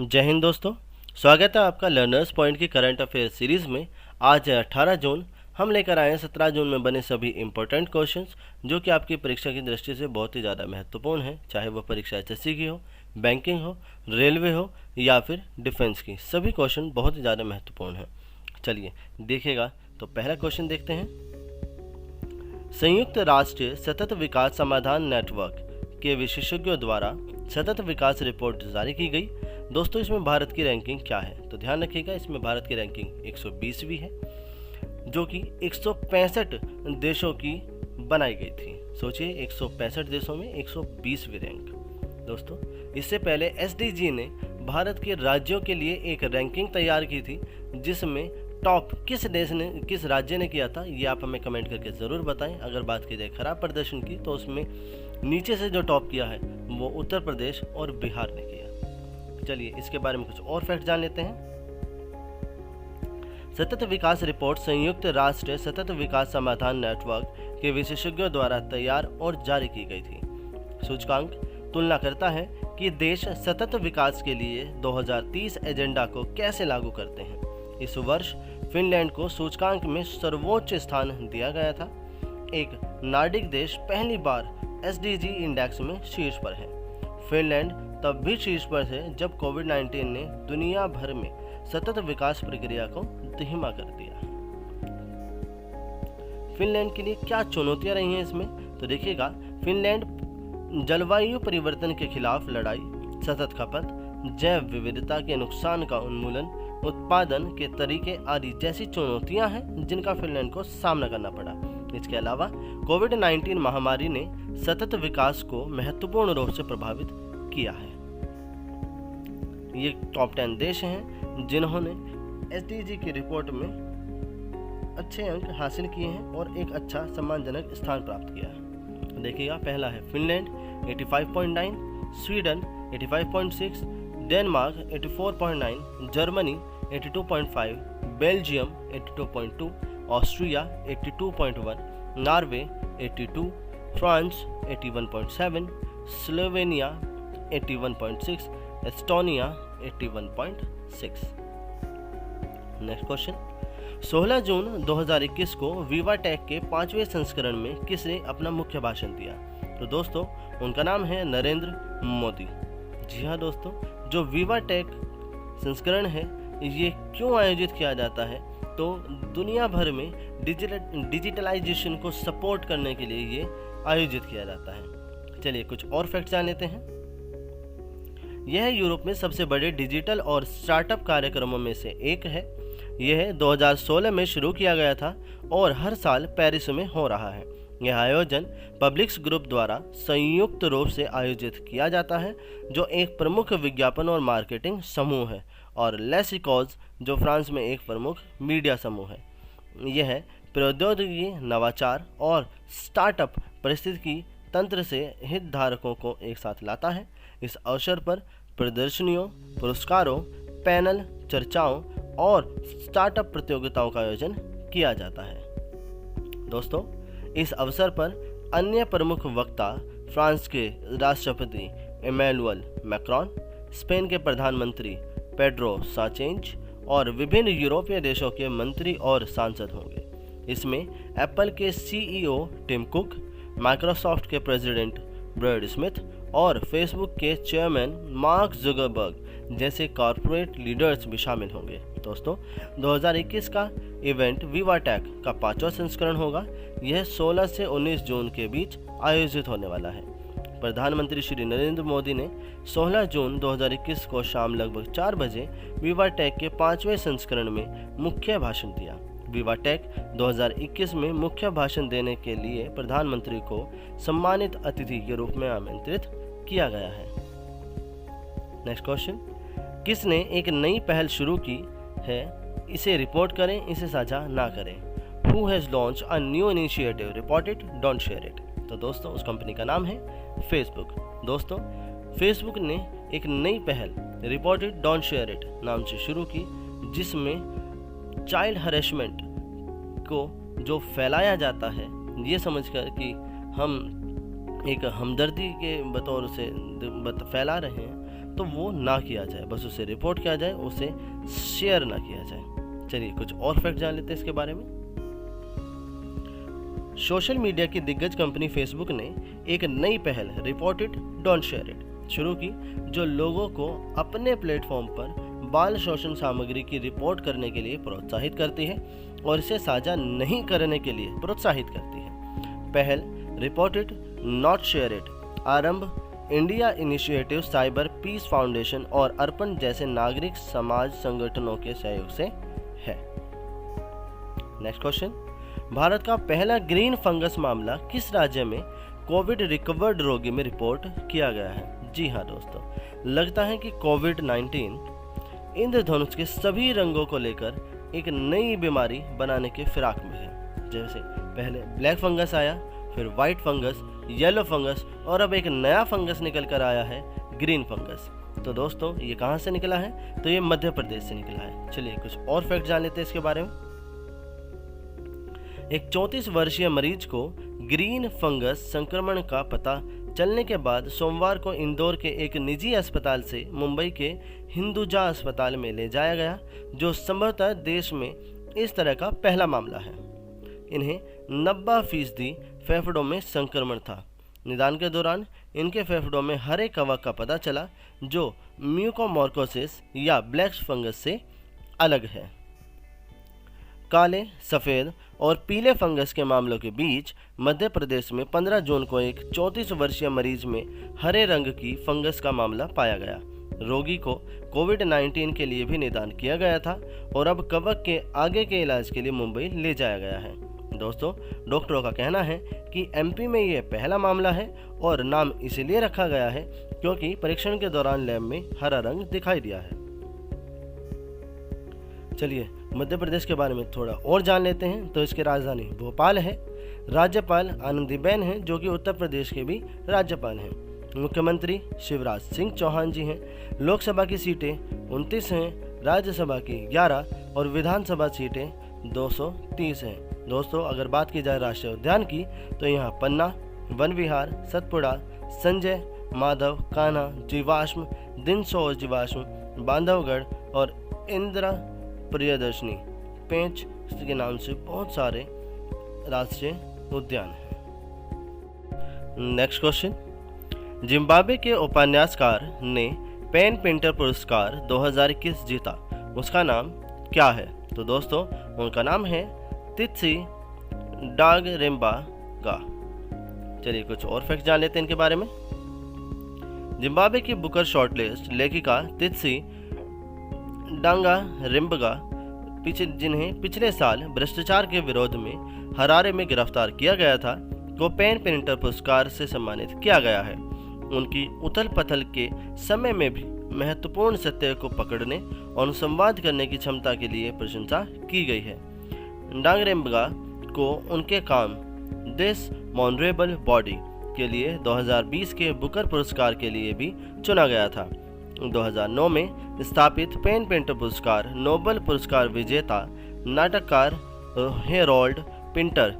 जय हिंद दोस्तों। स्वागत है आपका लर्नर्स पॉइंट की करंट अफेयर सीरीज़ में। आज है 18 जून। हम लेकर आए हैं 17 जून में बने सभी इंपॉर्टेंट क्वेश्चंस जो कि आपकी परीक्षा की दृष्टि से बहुत ही ज़्यादा महत्वपूर्ण है, चाहे वह परीक्षा एचएससी की हो, बैंकिंग हो, रेलवे हो या फिर डिफेंस की। सभी क्वेश्चन बहुत ही ज़्यादा महत्वपूर्ण हैं। चलिए देखिएगा, तो पहला क्वेश्चन देखते हैं। संयुक्त राष्ट्र सतत विकास समाधान नेटवर्क के विशेषज्ञों द्वारा सतत विकास रिपोर्ट जारी की गई। दोस्तों, इसमें भारत की रैंकिंग क्या है? तो ध्यान रखिएगा, इसमें भारत की रैंकिंग 120वीं है, जो कि 165 देशों की बनाई गई थी। सोचिए, 165 देशों में 120वीं रैंक। दोस्तों, इससे पहले एसडीजी ने भारत के राज्यों के लिए एक रैंकिंग तैयार की थी, जिसमें टॉप किस राज्य ने किया था, ये आप हमें कमेंट करके ज़रूर बताएं। अगर बात की जाए खराब प्रदर्शन की, तो उसमें नीचे से जो टॉप किया है वो उत्तर प्रदेश और बिहार ने किया। चलिए इसके बारे में कुछ और फैक्ट जान लेते हैं। सतत विकास रिपोर्ट संयुक्त राष्ट्र सतत विकास समाधान नेटवर्क के विशेषज्ञों द्वारा तैयार और जारी की गई थी। सूचकांक तुलना करता है कि देश सतत विकास के लिए 2030 एजेंडा को कैसे लागू करते हैं। इस वर्ष फिनलैंड को सूचकांक में सर्वोच्च स्थान दिया गया था। एक नार्डिक देश पहली बार एसडीजी इंडेक्स में शीर्ष पर है। फिनलैंड तब भी शीर्ष पर है जब कोविड-19 ने दुनिया भर में सतत विकास प्रक्रिया को धीमा कर दिया। फिनलैंड के लिए क्या चुनौतियां रही हैं इसमें? तो देखिएगा, फिनलैंड जलवायु परिवर्तन के खिलाफ लड़ाई, सतत खपत, जैव विविधता के नुकसान का उन्मूलन, उत्पादन के तरीके आदि जैसी चुनौतियां हैं जिनका फिनलैंड को सामना करना पड़ा। इसके अलावा कोविड-19 महामारी ने सतत विकास को महत्वपूर्ण रूप से प्रभावित किया है। ये टॉप 10 देश हैं जिन्होंने एसडीजी की रिपोर्ट में अच्छे अंक हासिल किए हैं और एक अच्छा सम्मानजनक स्थान प्राप्त किया है। देखिएगा, पहला है Finland 85.9, Sweden 85.6, Denmark 84.9, Germany 82.5, Belgium 82.2, Austria 82.1, Norway 82, France 81.7, Slovenia 81.6, Estonia 81.6। Next question. 16 जून 2021 को विवाटेक के 5वें संस्करण में किसने अपना मुख्य भाषण दिया? तो दोस्तों, उनका नाम है नरेंद्र मोदी। जी हाँ दोस्तों, जो विवाटेक संस्करण है ये क्यों आयोजित किया जाता है? तो दुनिया भर में डिजिटलाइजेशन को सपोर्ट करने के लिए ये आयोजित किया जाता है। चलिए कुछ और फैक्ट जान लेते हैं। यह यूरोप में सबसे बड़े डिजिटल और स्टार्टअप कार्यक्रमों में से एक है। यह 2016 में शुरू किया गया था और हर साल पेरिस में हो रहा है। यह आयोजन पब्लिक्स ग्रुप द्वारा संयुक्त रूप से आयोजित किया जाता है, जो एक प्रमुख विज्ञापन और मार्केटिंग समूह है, और लेसिकॉज, जो फ्रांस में एक प्रमुख मीडिया समूह है। यह प्रौद्योगिकी, नवाचार और स्टार्टअप परिस्थितिकी तंत्र से हितधारकों को एक साथ लाता है। इस अवसर पर प्रदर्शनियों, पुरस्कारों, पैनल चर्चाओं और स्टार्टअप प्रतियोगिताओं का आयोजन किया जाता है। दोस्तों, इस अवसर पर अन्य प्रमुख वक्ता फ्रांस के राष्ट्रपति इमैनुअल मैक्रोन, स्पेन के प्रधानमंत्री पेड्रो साचेंज और विभिन्न यूरोपीय देशों के मंत्री और सांसद होंगे। इसमें एप्पल के सीईओ टिम कुक, माइक्रोसॉफ्ट के प्रेसिडेंट ब्रैड स्मिथ और फेसबुक के चेयरमैन मार्क जुकरबर्ग जैसे कॉर्पोरेट लीडर्स भी शामिल होंगे। दोस्तों, 2021 का इवेंट विवाटेक का 5वां संस्करण होगा। यह 16 से 19 जून के बीच आयोजित होने वाला है। प्रधानमंत्री श्री नरेंद्र मोदी ने 16 जून 2021 को शाम लगभग 4 बजे विवाटेक के 5वें संस्करण में मुख्य भाषण दिया। विवाटेक 2021 में मुख्य भाषण देने के लिए प्रधानमंत्री को सम्मानित अतिथि के रूप में आमंत्रित किया गया है। Next question. किसने एक नई पहल शुरू की है? इसे रिपोर्ट करें, इसे साझा ना करें। Who has launched a new initiative? Report it, don't share it। तो दोस्तों, उस कंपनी का नाम है फेसबुक। दोस्तों, फेसबुक ने एक नई पहल report it don't share it नाम से शुरू की, जिसमें चाइल्ड हरेसमेंट को जो फैलाया जाता है, ये समझकर कि हम एक हमदर्दी के बतौर से फैला रहे हैं, तो वो ना किया जाए, बस उसे रिपोर्ट किया जाए, उसे शेयर ना किया जाए। चलिए कुछ और फैक्ट जान लेते हैं इसके बारे में। सोशल मीडिया की दिग्गज कंपनी फेसबुक ने एक नई पहल report it don't share it शुरू की, जो लोगों को अपने प्लेटफॉर्म पर बाल शोषण सामग्री की रिपोर्ट करने के लिए प्रोत्साहित करती है और इसे साझा नहीं करने के लिए प्रोत्साहित करती है। पहल report it not share it Aarambh India Initiative, Cyber Peace Foundation और अर्पण जैसे नागरिक समाज संगठनों के सहयोग से है। नेक्स्ट क्वेश्चन, भारत का पहला ग्रीन फंगस मामला किस राज्य में कोविड रिकवर्ड रोगी में रिपोर्ट किया गया है? जी हाँ दोस्तों, लगता है कि कोविड-19 इंद्रधनुष के सभी रंगों को लेकर एक नई बीमारी बनाने के फिराक में है। जैसे पहले ब्लैक फंगस आया, फिर वाइट फंगस, येलो फंगस और अब एक नया फंगस निकल कर आया है ग्रीन फंगस। तो दोस्तों ये कहाँ से निकला है? तो ये मध्य प्रदेश से निकला है। चलिए कुछ और फैक्ट जान लेते हैं इसके बारे में। एक 34 वर्षीय मरीज को ग्रीन फंगस संक्रमण का पता चलने के बाद सोमवार को इंदौर के एक निजी अस्पताल से मुंबई के हिंदुजा अस्पताल में ले जाया गया, जो संभवतः देश में इस तरह का पहला मामला है। इन्हें 90% फेफड़ों में संक्रमण था। निदान के दौरान इनके फेफड़ों में हरे कवक का पता चला, जो म्यूकोमॉर्कोसिस या ब्लैक फंगस से अलग है। काले, सफ़ेद और पीले फंगस के मामलों के बीच मध्य प्रदेश में 15 जून को एक 34 वर्षीय मरीज में हरे रंग की फंगस का मामला पाया गया। रोगी को कोविड-19 के लिए भी निदान किया गया था और अब कवक के आगे के इलाज के लिए मुंबई ले जाया गया है। दोस्तों, डॉक्टरों का कहना है कि एमपी में ये पहला मामला है और नाम इसलिए रखा गया है क्योंकि परीक्षण के दौरान लैब में हरा रंग दिखाई दिया है। चलिए मध्य प्रदेश के बारे में थोड़ा और जान लेते हैं। तो इसकी राजधानी भोपाल है। राज्यपाल आनंदीबेन हैं, जो कि उत्तर प्रदेश के भी राज्यपाल हैं। मुख्यमंत्री शिवराज सिंह चौहान जी हैं। लोकसभा की सीटें 29 हैं, राज्यसभा की 11 और विधानसभा सीटें 230 हैं। दोस्तों अगर बात की जाए राष्ट्रीय उद्यान की, तो यहाँ पन्ना, वन विहार, सतपुड़ा, संजय, माधव, कान्हा, जीवाश्म, दिनसोर जीवाश्म, बांधवगढ़ और इंदिरा प्रियदर्शनी पेंच के नाम से बहुत सारे राष्ट्रीय उद्यान हैं। नेक्स्ट क्वेश्चन, जिम्बाब्वे के उपन्यासकार ने पेन पेंटर पुरस्कार 2021 जीता, उसका नाम क्या है? तो दोस्तों उनका नाम है तित्सी डागरेम्बगा। चलिए कुछ और फैक्ट जान लेते हैं इनके बारे में। जिम्बाब्वे की बुकर शॉर्टलिस्ट लेखिका तित्सी डांगारेम्बगा, जिन्हें पिछले साल भ्रष्टाचार के विरोध में हरारे में गिरफ्तार किया गया था, को पेन पेंटर पुरस्कार से सम्मानित किया गया है। उनकी उथल पथल के समय में भी महत्वपूर्ण सत्य को पकड़ने और संवाद करने की क्षमता के लिए प्रशंसा की गई है। डांगरेम्बगा को उनके काम दिस मॉनरेबल बॉडी के लिए 2020 के बुकर पुरस्कार के लिए भी चुना गया था। 2009 में स्थापित पेन पेंटर पुरस्कार नोबेल पुरस्कार विजेता नाटककार हेरोल्ड पिंटर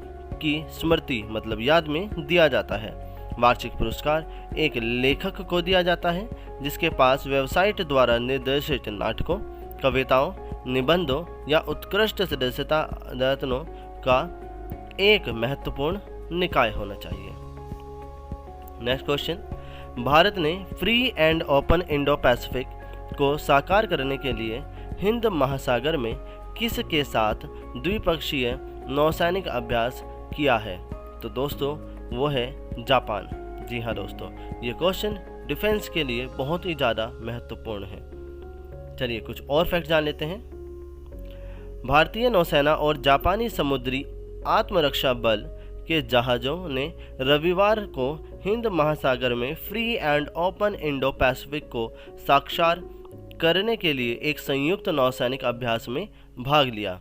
की स्मृति मतलब याद में दिया जाता है। वार्षिक पुरस्कार एक लेखक को दिया जाता है जिसके पास वेबसाइट द्वारा निर्देशित नाटकों, कविताओं, निबंधों या उत्कृष्ट सदस्यता रत्नों का एक महत्वपूर्ण निकाय होना चाहिए। नेक्स्ट क्वेश्चन, भारत ने free and open Indo Pacific को साकार करने के लिए हिंद महासागर में किसके साथ द्विपक्षीय नौसैनिक अभ्यास किया है? तो दोस्तों वो है जापान। जी हाँ दोस्तों, ये क्वेश्चन डिफेंस के लिए बहुत ही ज़्यादा महत्वपूर्ण है। चलिए कुछ और फैक्ट जान लेते हैं। भारतीय नौसेना और जापानी समुद्री आत्मरक्षा बल के जहाज़ों ने रविवार को हिंद महासागर में free and open Indo Pacific को साक्षात करने के लिए एक संयुक्त नौसैनिक अभ्यास में भाग लिया।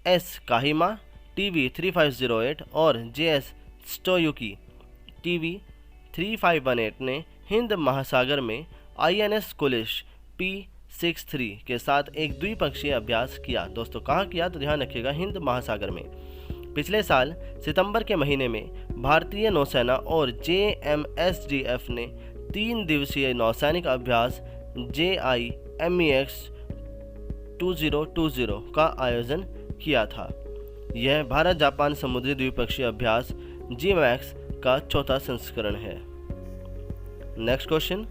एस काहिमा टीवी 3508 और जेएस स्टोयुकी टीवी 3518 ने हिंद महासागर में आईएनएस कुलिश P63 के साथ एक द्विपक्षीय अभ्यास किया। दोस्तों कहाँ किया? तो ध्यान रखिएगा, हिंद महासागर में। पिछले साल सितंबर के महीने में भारतीय नौसेना और JMSGF ने 3 दिवसीय नौसैनिक अभ्यास JIMEX 2020 का आयोजन किया था। यह भारत जापान समुद्री द्विपक्षीय अभ्यास GMAX का चौथा संस्करण है। नेक्स्ट क्वेश्चन,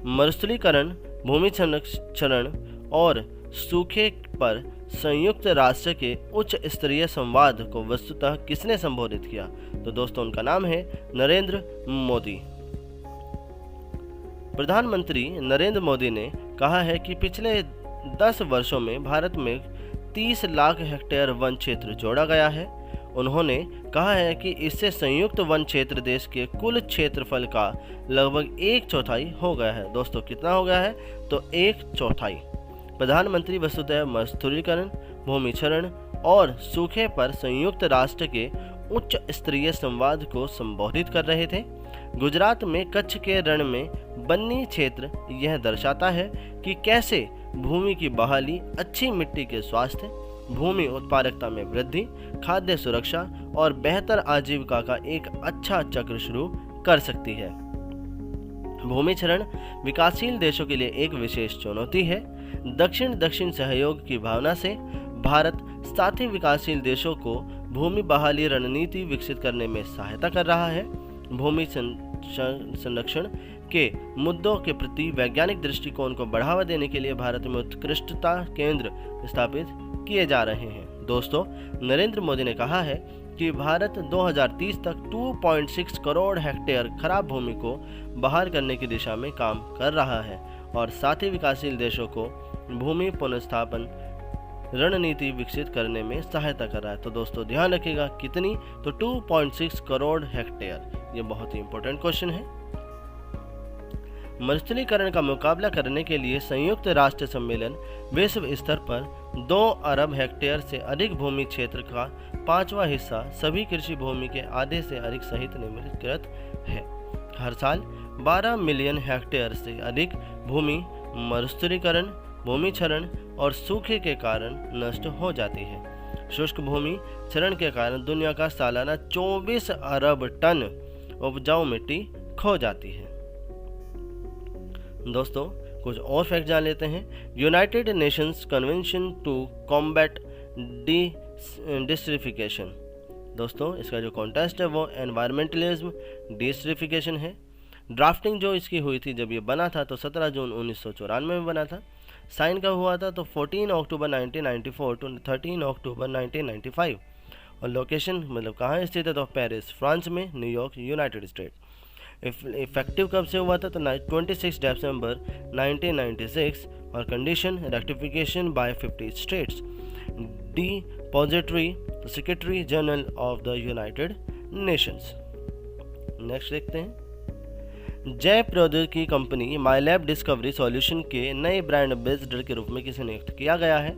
मरुस्थलीकरण, भूमि क्षरण और सूखे पर संयुक्त राष्ट्र के उच्च स्तरीय संवाद को वस्तुतः किसने संबोधित किया? तो दोस्तों उनका नाम है नरेंद्र मोदी। प्रधानमंत्री नरेंद्र मोदी ने कहा है कि पिछले 10 वर्षों में भारत में 30 लाख हेक्टेयर वन क्षेत्र जोड़ा गया है। उन्होंने कहा है कि इससे संयुक्त वन क्षेत्र देश के कुल क्षेत्रफल का लगभग 1/4 हो गया है। दोस्तों कितना हो गया है? तो 1/4। प्रधानमंत्री वसुधैव मरुस्थलीकरण, भूमि क्षरण और सूखे पर संयुक्त राष्ट्र के उच्च स्तरीय संवाद को संबोधित कर रहे थे। गुजरात में कच्छ के रण में बन्नी क्षेत्र यह दर्शाता है कि कैसे भूमि की बहाली अच्छी मिट्टी के स्वास्थ्य, भूमि उत्पादकता में वृद्धि, खाद्य सुरक्षा और बेहतर आजीविका का एक अच्छा चक्र शुरू कर सकती है। भूमि क्षरण विकासशील देशों के लिए एक विशेष चुनौती है। दक्षिण सहयोग की भावना से भारत साथी विकासशील देशों को भूमि बहाली रणनीति विकसित करने में सहायता कर रहा है। भूमि संरक्षण के मुद्दों के प्रति वैज्ञानिक दृष्टिकोण को बढ़ावा देने के लिए भारत में उत्कृष्टता केंद्र स्थापित किए जा रहे हैं। दोस्तों नरेंद्र मोदी ने कहा है कि भारत 2030 तक 2.6 करोड़ हेक्टेयर खराब भूमि को बहाल करने की दिशा में काम कर रहा है और साथ ही विकासशील देशों को भूमि पुनर्स्थापन रणनीति विकसित करने में सहायता कर रहा है। तो दोस्तों ध्यान रखिएगा कितनी? तो 2.6 करोड़ हेक्टेयर। ये बहुत ही इंपॉर्टेंट क्वेश्चन है। मरुस्थलीकरण का मुकाबला करने के लिए संयुक्त राष्ट्र सम्मेलन विश्व स्तर पर 2 अरब हेक्टेयर से अधिक भूमि क्षेत्र का 5वां हिस्सा सभी कृषि भूमि के आधे से अधिक सहित निर्मित है। हर साल 12 मिलियन हेक्टेयर से अधिक भूमि मरुस्थलीकरण, भूमि क्षरण और सूखे के कारण नष्ट हो जाती है। शुष्क भूमि क्षरण के कारण दुनिया का सालाना 24 अरब टन उपजाऊ मिट्टी खो जाती है। दोस्तों कुछ और फैक्ट जान लेते हैं। United Nations Convention to Combat Desertification. दोस्तों इसका जो कॉन्टेस्ट है वो एनवायरमेंटलिज्म डिस्ट्रिफिकेशन है। ड्राफ्टिंग जो इसकी हुई थी जब ये बना था तो 17 जून 1994 में बना था। साइन कब हुआ था? तो 14 अक्टूबर 1994 टू 13 अक्टूबर 1995। और लोकेशन मतलब कहाँ स्थित है? तो पेरिस फ्रांस में, न्यूयॉर्क यूनाइटेड स्टेट। इफेक्टिव कब से हुआ था? तो 26 दिसंबर 1996। और condition rectification by 50 states. Depository secretary general of the United Nations. Next देखते हैं। जय प्रौद्योगिकी कंपनी माईलैब डिस्कवरी सॉल्यूशन के नए ब्रांड एम्बेसडर के रूप में किसे नियुक्त किया गया है?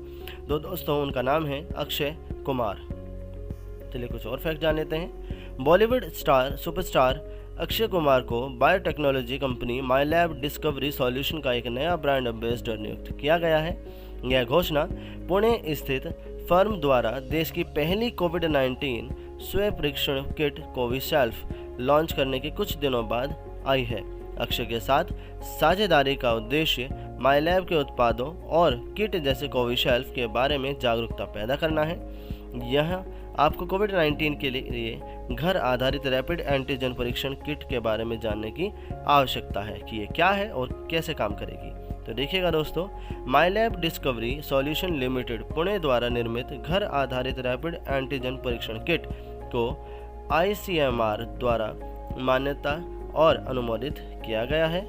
तो दोस्तों उनका नाम है अक्षय कुमार। चलिए कुछ और फैक्ट जान लेते हैं। बॉलीवुड सुपरस्टार अक्षय कुमार को बायोटेक्नोलॉजी कंपनी माईलैब डिस्कवरी सॉल्यूशन का एक नया ब्रांड एम्बेसडर नियुक्त किया गया है। यह घोषणा पुणे स्थित फर्म द्वारा देश की पहली कोविड-19 स्वयं परीक्षण किट कोविशील्ड लॉन्च करने के कुछ दिनों बाद आई है। अक्षय के साथ साझेदारी का उद्देश्य माईलैब के उत्पादों और किट जैसे कोविशील्ड के बारे में जागरूकता पैदा करना है। यह आपको कोविड-19 के लिए घर आधारित रैपिड एंटीजन परीक्षण किट के बारे में जानने की आवश्यकता है कि ये क्या है और कैसे काम करेगी। तो देखिएगा दोस्तों, माईलैब डिस्कवरी सॉल्यूशन लिमिटेड पुणे द्वारा निर्मित घर आधारित रैपिड एंटीजन परीक्षण किट को ICMR द्वारा मान्यता और अनुमोदित किया गया है।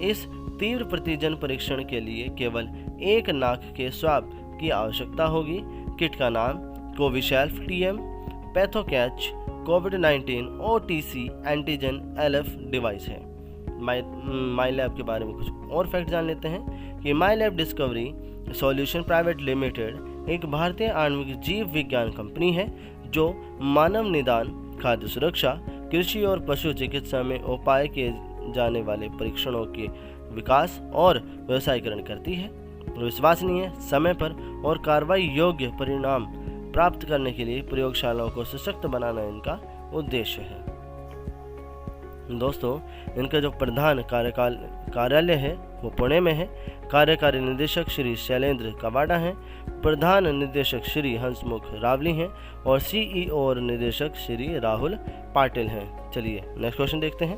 इस तीव्र प्रतिजन परीक्षण के लिए केवल एक नाक के स्वाब की आवश्यकता होगी। किट का नाम कोविशील्ड TM पैथोकैच कोविड-19 OTC एंटीजन LF डिवाइस है। माईलैब के बारे में कुछ और फैक्ट जान लेते हैं कि माईलैब डिस्कवरी सॉल्यूशन प्राइवेट लिमिटेड एक भारतीय आणविक जीव विज्ञान कंपनी है जो मानव निदान, खाद्य सुरक्षा, कृषि और पशु चिकित्सा में उपाय किए जाने वाले परीक्षणों के विकास और व्यवसायीकरण करती है। विश्वसनीय, समय पर और कार्रवाई योग्य परिणाम प्राप्त करने के लिए प्रयोगशालाओं को सशक्त बनाना इनका उद्देश्य है। दोस्तों इनका जो प्रधान कार्यालय है वो पुणे में है। कार्यकारी निदेशक श्री शैलेंद्र कबाड़ा हैं। प्रधान निदेशक श्री हंसमुख रावली हैं और सीईओ और निदेशक श्री राहुल पाटिल हैं। चलिए नेक्स्ट क्वेश्चन देखते हैं।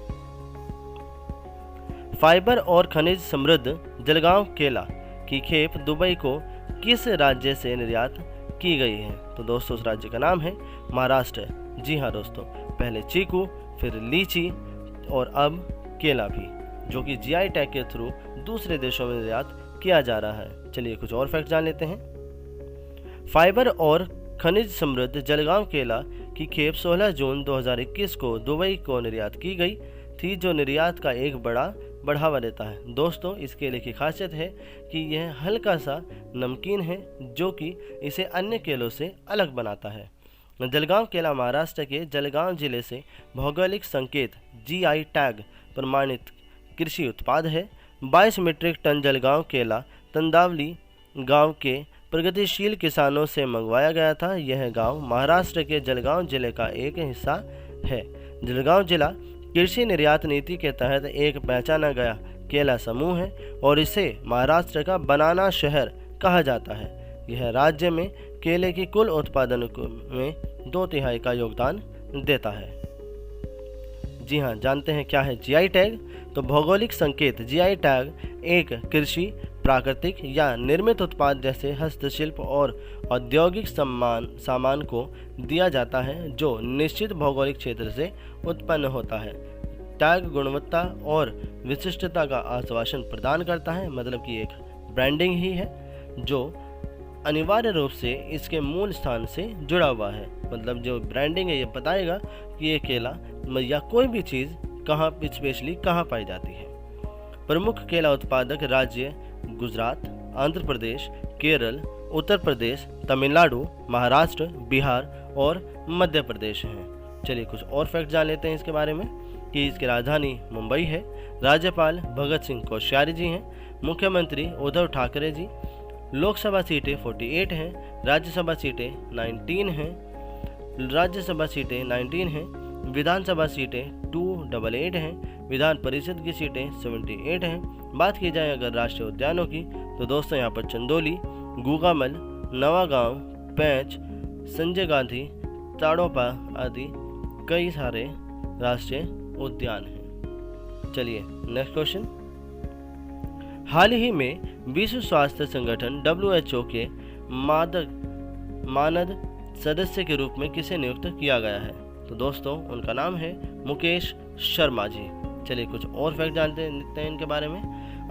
फाइबर और खनिज समृद्ध जलगांव केला की खेप दुबई को किस राज्य से निर्यात की गई है? तो दोस्तों उस राज्य का नाम है महाराष्ट्र। जी हाँ दोस्तों, पहले चीकू, फिर लीची और अब केला भी, जो कि जीआई टैग के थ्रू दूसरे देशों में निर्यात किया जा रहा है। चलिए कुछ और फैक्ट जान लेते हैं। फाइबर और खनिज समृद्ध जलगांव केला की खेप 16 जून 2021 को दुबई को निर्यात की गई थी, जो निर्यात का एक बड़ा बढ़ावा देता है। दोस्तों इस केले की खासियत है कि यह हल्का सा नमकीन है, जो कि इसे अन्य केलों से अलग बनाता है। जलगांव केला महाराष्ट्र के जलगांव जिले से भौगोलिक संकेत जीआई टैग प्रमाणित कृषि उत्पाद है। 22 मीट्रिक टन जलगांव केला तंदावली गांव के प्रगतिशील किसानों से मंगवाया गया था। यह गांव महाराष्ट्र के जलगांव जिले का एक हिस्सा है। जलगांव जिला कृषि निर्यात नीति के तहत एक पहचाना गया केला समूह है और इसे महाराष्ट्र का बनाना शहर कहा जाता है। यह राज्य में केले की कुल उत्पादन में 2/3 का योगदान देता है। जी हाँ, जानते हैं क्या है जीआई टैग? तो भौगोलिक संकेत जीआई टैग एक कृषि, प्राकृतिक या निर्मित उत्पाद जैसे हस्तशिल्प और औद्योगिक सामान को दिया जाता है जो निश्चित भौगोलिक क्षेत्र से उत्पन्न होता है। टैग गुणवत्ता और विशिष्टता का आश्वासन प्रदान करता है, मतलब कि एक ब्रांडिंग ही है जो अनिवार्य रूप से इसके मूल स्थान से जुड़ा हुआ है। मतलब जो ब्रांडिंग है ये बताएगा कि ये केला या कोई भी चीज़ कहाँ स्पेशली कहाँ पाई जाती है। प्रमुख केला उत्पादक राज्य गुजरात, आंध्र प्रदेश, केरल, उत्तर प्रदेश, तमिलनाडु, महाराष्ट्र, बिहार और मध्य प्रदेश हैं। चलिए कुछ और फैक्ट जान लेते हैं इसके बारे में कि इसकी राजधानी मुंबई है। राज्यपाल भगत सिंह कोश्यारी जी हैं। मुख्यमंत्री उद्धव ठाकरे जी। लोकसभा सीटें 48 हैं। राज्यसभा सीटें 19 हैं। विधानसभा सीटें 288 हैं। विधान परिषद की सीटें 78 हैं। बात की जाए अगर राष्ट्रीय उद्यानों की तो दोस्तों यहाँ पर चंदोली, गूगामल, नवागांव, पैंच, संजय गांधी, ताड़ोपा आदि कई सारे राष्ट्रीय उद्यान हैं। चलिए नेक्स्ट क्वेश्चन। हाल ही में विश्व स्वास्थ्य संगठन WHO के मानद सदस्य के रूप में किसे नियुक्त किया गया है? तो दोस्तों उनका नाम है मुकेश शर्मा जी। चलिए कुछ और फैक्ट जानते हैं इनके बारे में।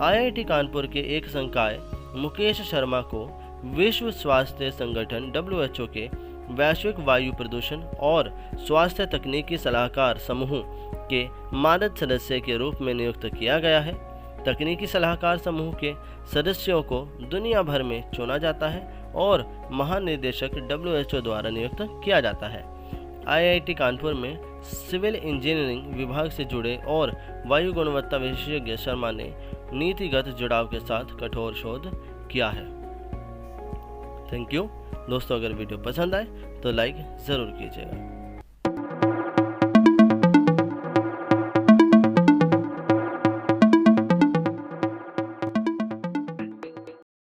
IIT कानपुर के एक संकाय मुकेश शर्मा को विश्व स्वास्थ्य संगठन WHO के वैश्विक वायु प्रदूषण और स्वास्थ्य तकनीकी सलाहकार समूह के मानद सदस्य के रूप में नियुक्त किया गया है। तकनीकी सलाहकार समूह के सदस्यों को दुनिया भर में चुना जाता है और महानिदेशक WHO द्वारा नियुक्त किया जाता है। IIT कानपुर में सिविल इंजीनियरिंग विभाग से जुड़े और वायु गुणवत्ता विशेषज्ञ शर्मा ने नीतिगत जुड़ाव के साथ कठोर शोध किया है। थैंक यू दोस्तों, अगर वीडियो पसंद आए तो लाइक ज़रूर कीजिएगा।